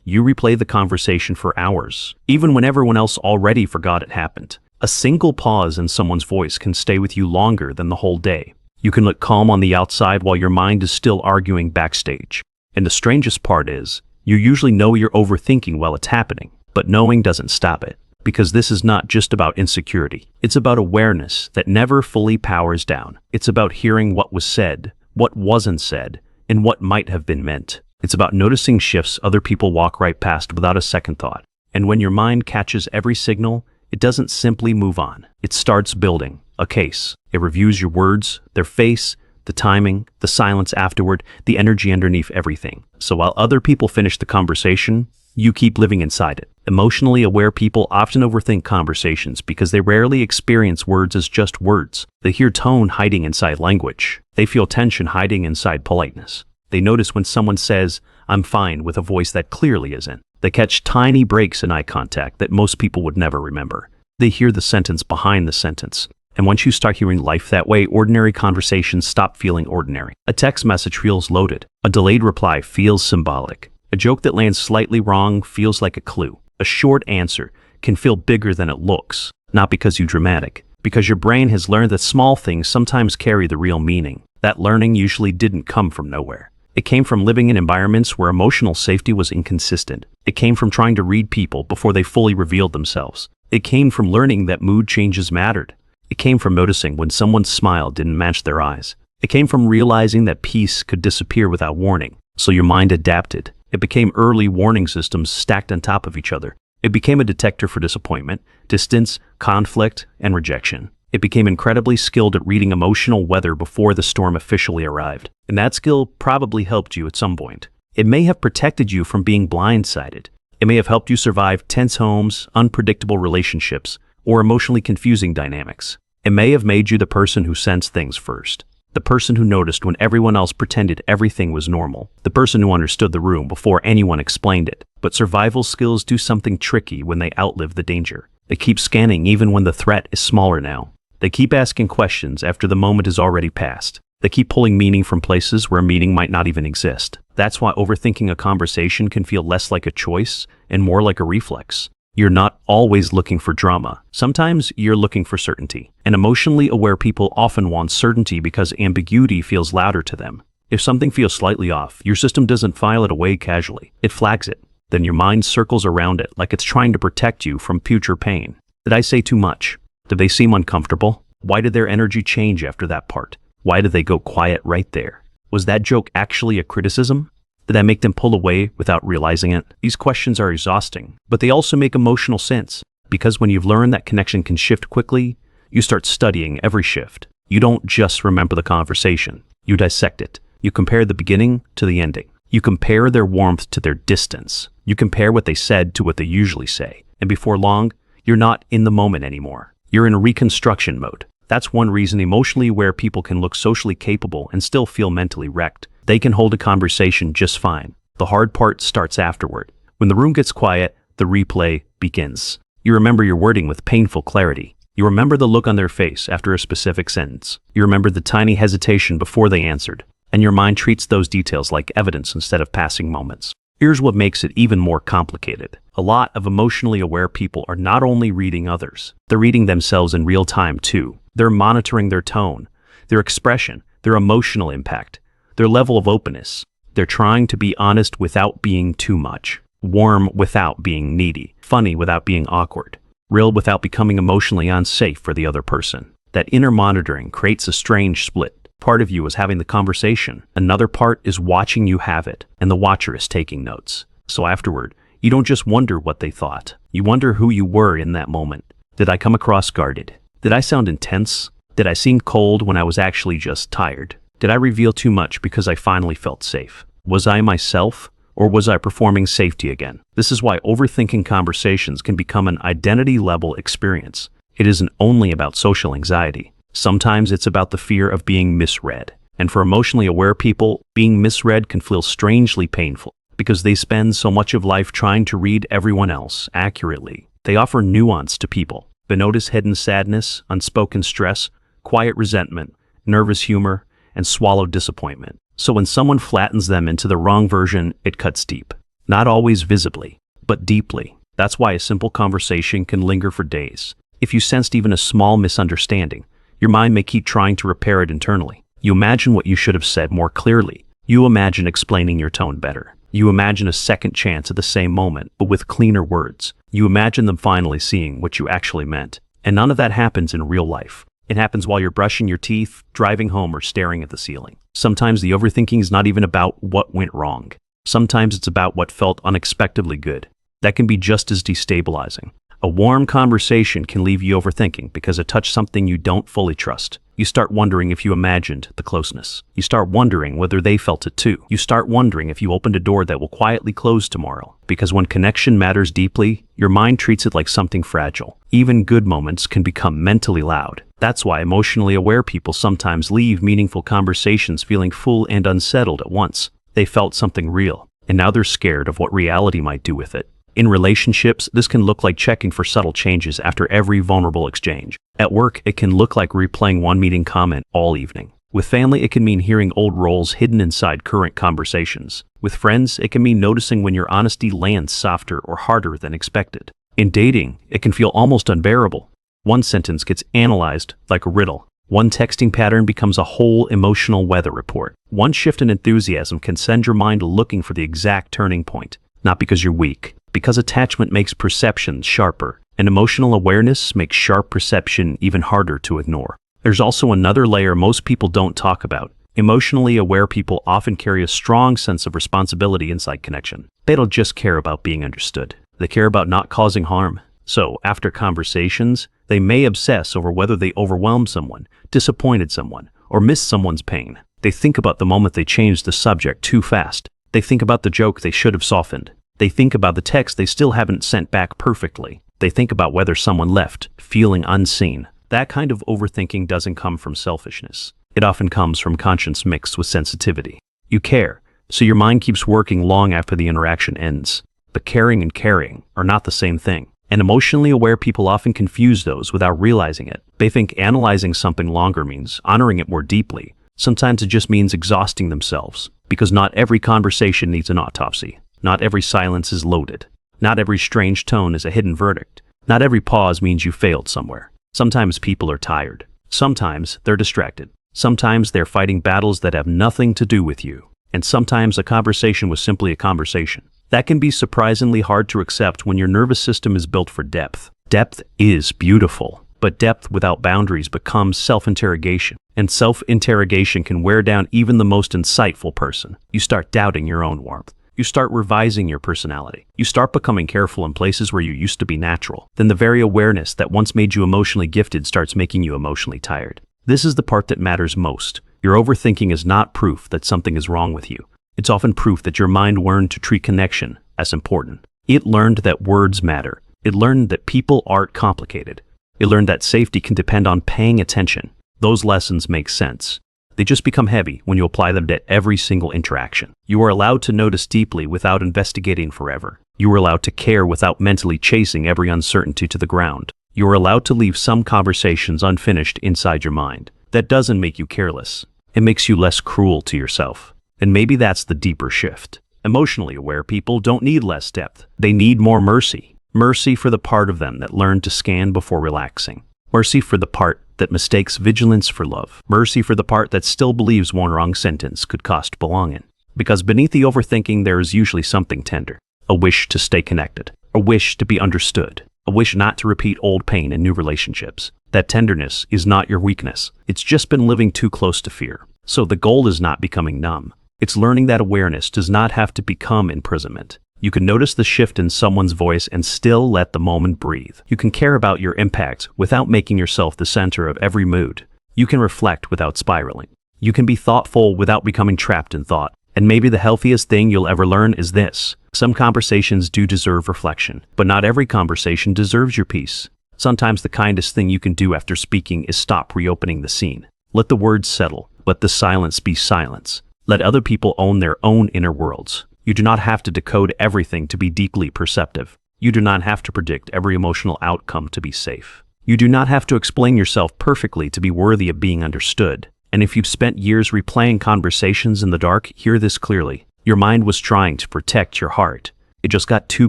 You replay the conversation for hours, even when everyone else already forgot it happened. A single pause in someone's voice can stay with you longer than the whole day. You can look calm on the outside while your mind is still arguing backstage. And the strangest part is, you usually know you're overthinking while it's happening, but knowing doesn't stop it. Because this is not just about insecurity. It's about awareness that never fully powers down. It's about hearing what was said, what wasn't said, and what might have been meant. It's about noticing shifts other people walk right past without a second thought. And when your mind catches every signal, it doesn't simply move on. It starts building a case. It reviews your words, their face, the timing, the silence afterward, the energy underneath everything. So while other people finish the conversation, you keep living inside it. Emotionally aware people often overthink conversations because they rarely experience words as just words. They hear tone hiding inside language. They feel tension hiding inside politeness. They notice when someone says, "I'm fine," with a voice that clearly isn't. They catch tiny breaks in eye contact that most people would never remember. They hear the sentence behind the sentence. And once you start hearing life that way, ordinary conversations stop feeling ordinary. A text message feels loaded. A delayed reply feels symbolic. A joke that lands slightly wrong feels like a clue. A short answer can feel bigger than it looks, not because you're dramatic, because your brain has learned that small things sometimes carry the real meaning. That learning usually didn't come from nowhere. It came from living in environments where emotional safety was inconsistent. It came from trying to read people before they fully revealed themselves. It came from learning that mood changes mattered. It came from noticing when someone's smile didn't match their eyes. It came from realizing that peace could disappear without warning. So your mind adapted. It became early warning systems stacked on top of each other. It became a detector for disappointment, distance, conflict, and rejection. It became incredibly skilled at reading emotional weather before the storm officially arrived. And that skill probably helped you at some point. It may have protected you from being blindsided. It may have helped you survive tense homes, unpredictable relationships, or emotionally confusing dynamics. It may have made you the person who sensed things first. The person who noticed when everyone else pretended everything was normal. The person who understood the room before anyone explained it. But survival skills do something tricky when they outlive the danger. They keep scanning even when the threat is smaller now. They keep asking questions after the moment is already past. They keep pulling meaning from places where meaning might not even exist. That's why overthinking a conversation can feel less like a choice and more like a reflex. You're not always looking for drama. Sometimes you're looking for certainty. And emotionally aware people often want certainty because ambiguity feels louder to them. If something feels slightly off, your system doesn't file it away casually. It flags it. Then your mind circles around it like it's trying to protect you from future pain. Did I say too much? Did they seem uncomfortable? Why did their energy change after that part? Why did they go quiet right there? Was that joke actually a criticism? Did I make them pull away without realizing it? These questions are exhausting, but they also make emotional sense. Because when you've learned that connection can shift quickly, you start studying every shift. You don't just remember the conversation. You dissect it. You compare the beginning to the ending. You compare their warmth to their distance. You compare what they said to what they usually say. And before long, you're not in the moment anymore. You're in reconstruction mode. That's one reason emotionally aware people can look socially capable and still feel mentally wrecked. They can hold a conversation just fine. The hard part starts afterward. When the room gets quiet, the replay begins. You remember your wording with painful clarity. You remember the look on their face after a specific sentence. You remember the tiny hesitation before they answered. And your mind treats those details like evidence instead of passing moments. Here's what makes it even more complicated. A lot of emotionally aware people are not only reading others, they're reading themselves in real time too. They're monitoring their tone, their expression, their emotional impact, their level of openness. They're trying to be honest without being too much, warm without being needy, funny without being awkward, real without becoming emotionally unsafe for the other person. That inner monitoring creates a strange split. Part of you is having the conversation, another part is watching you have it, and the watcher is taking notes. So afterward, you don't just wonder what they thought, you wonder who you were in that moment. Did I come across guarded? Did I sound intense? Did I seem cold when I was actually just tired? Did I reveal too much because I finally felt safe? Was I myself, or was I performing safety again? This is why overthinking conversations can become an identity-level experience. It isn't only about social anxiety. Sometimes it's about the fear of being misread. And for emotionally aware people, being misread can feel strangely painful because they spend so much of life trying to read everyone else accurately. They offer nuance to people, but notice hidden sadness, unspoken stress, quiet resentment, nervous humor, and swallowed disappointment. So when someone flattens them into the wrong version, it cuts deep. Not always visibly, but deeply. That's why a simple conversation can linger for days. If you sensed even a small misunderstanding, your mind may keep trying to repair it internally. You imagine what you should have said more clearly. You imagine explaining your tone better. You imagine a second chance at the same moment, but with cleaner words. You imagine them finally seeing what you actually meant. And none of that happens in real life. It happens while you're brushing your teeth, driving home, or staring at the ceiling. Sometimes the overthinking is not even about what went wrong. Sometimes it's about what felt unexpectedly good. That can be just as destabilizing. A warm conversation can leave you overthinking because it touched something you don't fully trust. You start wondering if you imagined the closeness. You start wondering whether they felt it too. You start wondering if you opened a door that will quietly close tomorrow. Because when connection matters deeply, your mind treats it like something fragile. Even good moments can become mentally loud. That's why emotionally aware people sometimes leave meaningful conversations feeling full and unsettled at once. They felt something real, and now they're scared of what reality might do with it. In relationships, this can look like checking for subtle changes after every vulnerable exchange. At work, it can look like replaying one meeting comment all evening. With family, it can mean hearing old roles hidden inside current conversations. With friends, it can mean noticing when your honesty lands softer or harder than expected. In dating, it can feel almost unbearable. One sentence gets analyzed like a riddle. One texting pattern becomes a whole emotional weather report. One shift in enthusiasm can send your mind looking for the exact turning point. Not because you're weak, because attachment makes perception sharper, and emotional awareness makes sharp perception even harder to ignore. There's also another layer most people don't talk about. Emotionally aware people often carry a strong sense of responsibility inside connection. They don't just care about being understood. They care about not causing harm. So, after conversations, they may obsess over whether they overwhelmed someone, disappointed someone, or missed someone's pain. They think about the moment they changed the subject too fast. They think about the joke they should have softened. They think about the text they still haven't sent back perfectly. They think about whether someone left, feeling unseen. That kind of overthinking doesn't come from selfishness. It often comes from conscience mixed with sensitivity. You care, so your mind keeps working long after the interaction ends. But caring and carrying are not the same thing. And emotionally aware people often confuse those without realizing it. They think analyzing something longer means honoring it more deeply. Sometimes it just means exhausting themselves. Because not every conversation needs an autopsy. Not every silence is loaded. Not every strange tone is a hidden verdict. Not every pause means you failed somewhere. Sometimes people are tired. Sometimes they're distracted. Sometimes they're fighting battles that have nothing to do with you. And sometimes a conversation was simply a conversation. That can be surprisingly hard to accept when your nervous system is built for depth. Depth is beautiful, but depth without boundaries becomes self-interrogation. And self-interrogation can wear down even the most insightful person. You start doubting your own warmth. You start revising your personality. You start becoming careful in places where you used to be natural. Then the very awareness that once made you emotionally gifted starts making you emotionally tired. This is the part that matters most. Your overthinking is not proof that something is wrong with you. It's often proof that your mind learned to treat connection as important. It learned that words matter. It learned that people aren't complicated. It learned that safety can depend on paying attention. Those lessons make sense. They just become heavy when you apply them to every single interaction. You are allowed to notice deeply without investigating forever. You are allowed to care without mentally chasing every uncertainty to the ground. You are allowed to leave some conversations unfinished inside your mind. That doesn't make you careless. It makes you less cruel to yourself. And maybe that's the deeper shift. Emotionally aware people don't need less depth. They need more mercy. Mercy for the part of them that learned to scan before relaxing. Mercy for the part that mistakes vigilance for love. Mercy for the part that still believes one wrong sentence could cost belonging. Because beneath the overthinking there is usually something tender. A wish to stay connected. A wish to be understood. A wish not to repeat old pain in new relationships. That tenderness is not your weakness. It's just been living too close to fear. So the goal is not becoming numb. It's learning that awareness does not have to become imprisonment. You can notice the shift in someone's voice and still let the moment breathe. You can care about your impact without making yourself the center of every mood. You can reflect without spiraling. You can be thoughtful without becoming trapped in thought. And maybe the healthiest thing you'll ever learn is this. Some conversations do deserve reflection, but not every conversation deserves your peace. Sometimes the kindest thing you can do after speaking is stop reopening the scene. Let the words settle. Let the silence be silence. Let other people own their own inner worlds. You do not have to decode everything to be deeply perceptive. You do not have to predict every emotional outcome to be safe. You do not have to explain yourself perfectly to be worthy of being understood. And if you've spent years replaying conversations in the dark, hear this clearly. Your mind was trying to protect your heart. It just got too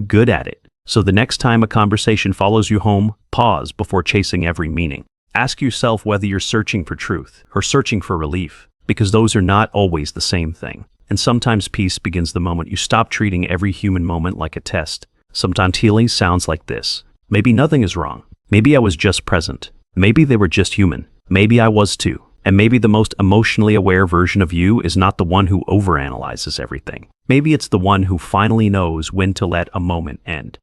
good at it. So the next time a conversation follows you home, pause before chasing every meaning. Ask yourself whether you're searching for truth or searching for relief, because those are not always the same thing. And sometimes peace begins the moment you stop treating every human moment like a test. Sometimes healing sounds like this. Maybe nothing is wrong. Maybe I was just present. Maybe they were just human. Maybe I was too. And maybe the most emotionally aware version of you is not the one who overanalyzes everything. Maybe it's the one who finally knows when to let a moment end.